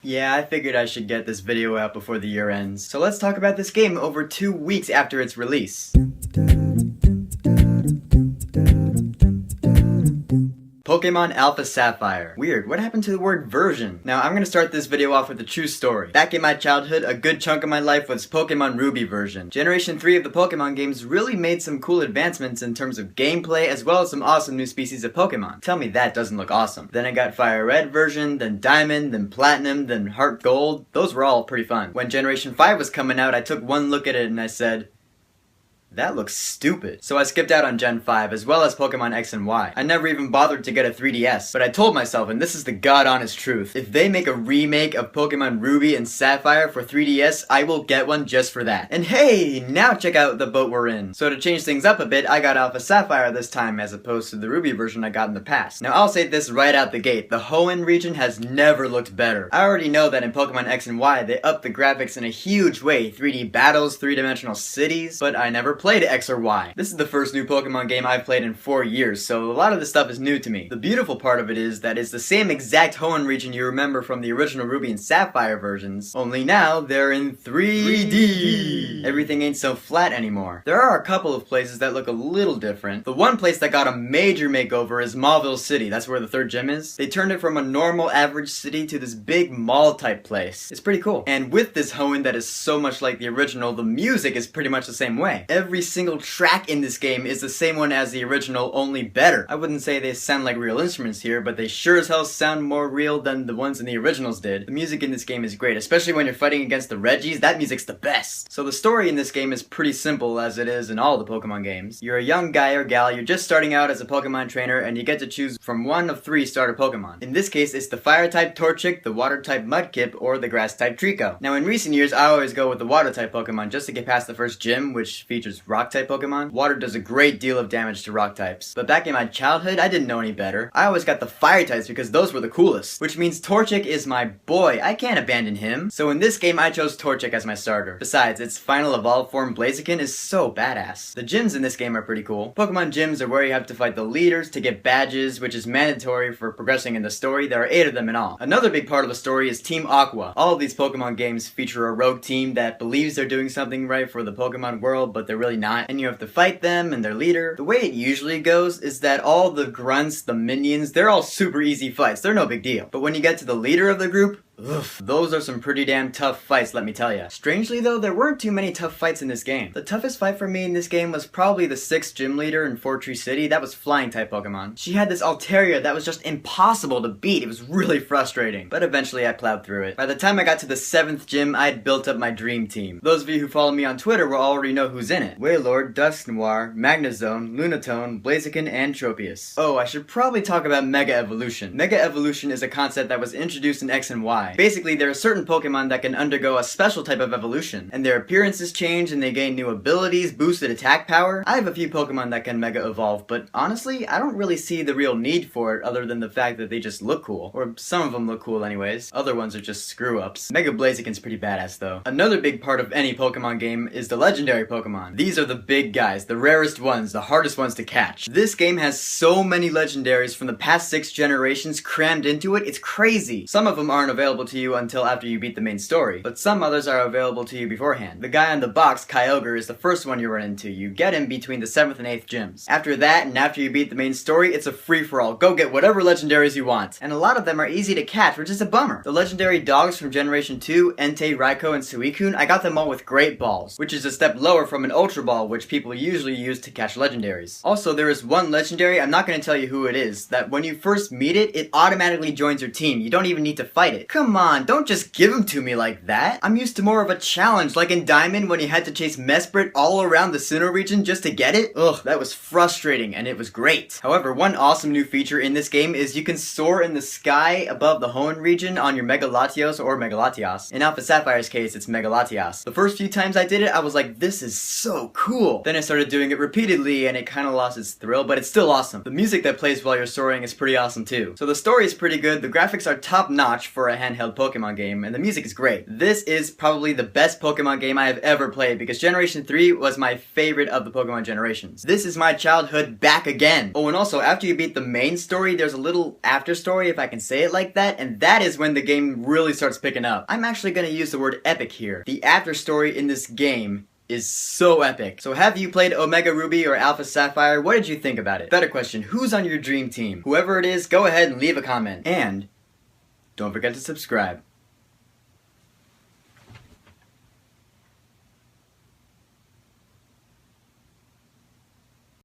Yeah, I figured I should get this video out before the year ends. So let's talk about this game over 2 weeks after its release. Pokémon Alpha Sapphire. Weird, what happened to the word version? Now, I'm gonna start this video off with a true story. Back in my childhood, a good chunk of my life was Pokémon Ruby version. Generation 3 of the Pokémon games really made some cool advancements in terms of gameplay, as well as some awesome new species of Pokémon. Tell me that doesn't look awesome. Then I got Fire Red version, then Diamond, then Platinum, then Heart Gold. Those were all pretty fun. When Generation 5 was coming out, I took one look at it and I said, that looks stupid. So I skipped out on Gen 5, as well as Pokemon X and Y. I never even bothered to get a 3DS, but I told myself, and this is the god honest truth, if they make a remake of Pokemon Ruby and Sapphire for 3DS, I will get one just for that. And hey, now check out the boat we're in. So to change things up a bit, I got Alpha Sapphire this time, as opposed to the Ruby version I got in the past. Now I'll say this right out the gate, the Hoenn region has never looked better. I already know that in Pokemon X and Y, they upped the graphics in a huge way, 3D battles, 3-dimensional cities, but I never played X or Y. This is the first new Pokemon game I've played in 4 years, so a lot of this stuff is new to me. The beautiful part of it is that it's the same exact Hoenn region you remember from the original Ruby and Sapphire versions, only now they're in 3D. Everything ain't so flat anymore. There are a couple of places that look a little different. The one place that got a major makeover is Mauville City, that's where the third gym is. They turned it from a normal average city to this big mall type place. It's pretty cool. And with this Hoenn that is so much like the original, the music is pretty much the same way. Every single track in this game is the same one as the original, only better. I wouldn't say they sound like real instruments here, but they sure as hell sound more real than the ones in the originals did. The music in this game is great, especially when you're fighting against the Reggies. That music's the best. So the story in this game is pretty simple, as it is in all the Pokemon games. You're a young guy or gal, you're just starting out as a Pokemon trainer, and you get to choose from one of 3 starter Pokemon. In this case, it's the Fire-type Torchic, the Water-type Mudkip, or the Grass-type Trico. Now in recent years, I always go with the Water-type Pokemon just to get past the first gym, which features Rock-type Pokemon. Water does a great deal of damage to rock types. But back in my childhood, I didn't know any better. I always got the fire types because those were the coolest. Which means Torchic is my boy. I can't abandon him. So in this game, I chose Torchic as my starter. Besides, its final evolved form Blaziken is so badass. The gyms in this game are pretty cool. Pokemon gyms are where you have to fight the leaders to get badges, which is mandatory for progressing in the story. There are 8 of them in all. Another big part of the story is Team Aqua. All of these Pokemon games feature a rogue team that believes they're doing something right for the Pokemon world, but they're really not. And you have to fight them and their leader. The way it usually goes is that all the grunts, the minions, they're all super easy fights. They're no big deal. But when you get to the leader of the group, oof, those are some pretty damn tough fights, let me tell ya. Strangely though, there weren't too many tough fights in this game. The toughest fight for me in this game was probably the 6th gym leader in Fortree City. That was flying type Pokemon. She had this Altaria that was just impossible to beat. It was really frustrating. But eventually I plowed through it. By the time I got to the 7th gym, I had built up my dream team. Those of you who follow me on Twitter will already know who's in it. Wailord, Dusknoir, Magnezone, Lunatone, Blaziken, and Tropius. Oh, I should probably talk about Mega Evolution. Mega Evolution is a concept that was introduced in X and Y. Basically, there are certain Pokemon that can undergo a special type of evolution, and their appearances change and they gain new abilities, boosted attack power. I have a few Pokemon that can Mega Evolve, but honestly, I don't really see the real need for it other than the fact that they just look cool. Or some of them look cool anyways. Other ones are just screw-ups. Mega Blaziken's pretty badass though. Another big part of any Pokemon game is the legendary Pokemon. These are the big guys, the rarest ones, the hardest ones to catch. This game has so many legendaries from the past 6 generations crammed into it, it's crazy. Some of them aren't available to you until after you beat the main story, but some others are available to you beforehand. The guy on the box, Kyogre, is the first one you run into. You get him between the 7th and 8th gyms. After that, and after you beat the main story, it's a free-for-all. Go get whatever legendaries you want. And a lot of them are easy to catch, which is a bummer. The legendary dogs from Generation 2, Entei, Raikou, and Suicune, I got them all with Great Balls, which is a step lower from an Ultra Ball, which people usually use to catch legendaries. Also, there is one legendary, I'm not going to tell you who it is, that when you first meet it, it automatically joins your team. You don't even need to fight it. Come on, don't just give them to me like that. I'm used to more of a challenge, like in Diamond when you had to chase Mesprit all around the Sinnoh region just to get it. Ugh, that was frustrating, and it was great. However, one awesome new feature in this game is you can soar in the sky above the Hoenn region on your Mega Latios or Mega Latias. In Alpha Sapphire's case, it's Mega Latias. The first few times I did it, I was like, this is so cool. Then I started doing it repeatedly, and it kinda lost its thrill, but it's still awesome. The music that plays while you're soaring is pretty awesome too. So the story is pretty good, the graphics are top notch for a handheld handheld Pokemon game, and the music is great. This is probably the best Pokemon game I have ever played because Generation 3 was my favorite of the Pokemon generations. This is my childhood back again. Oh, and also, after you beat the main story, there's a little after story, if I can say it like that, and that is when the game really starts picking up. I'm actually gonna use the word epic here. The after story in this game is so epic. So have you played Omega Ruby or Alpha Sapphire? What did you think about it? Better question, who's on your dream team? Whoever it is, go ahead and leave a comment. And don't forget to subscribe.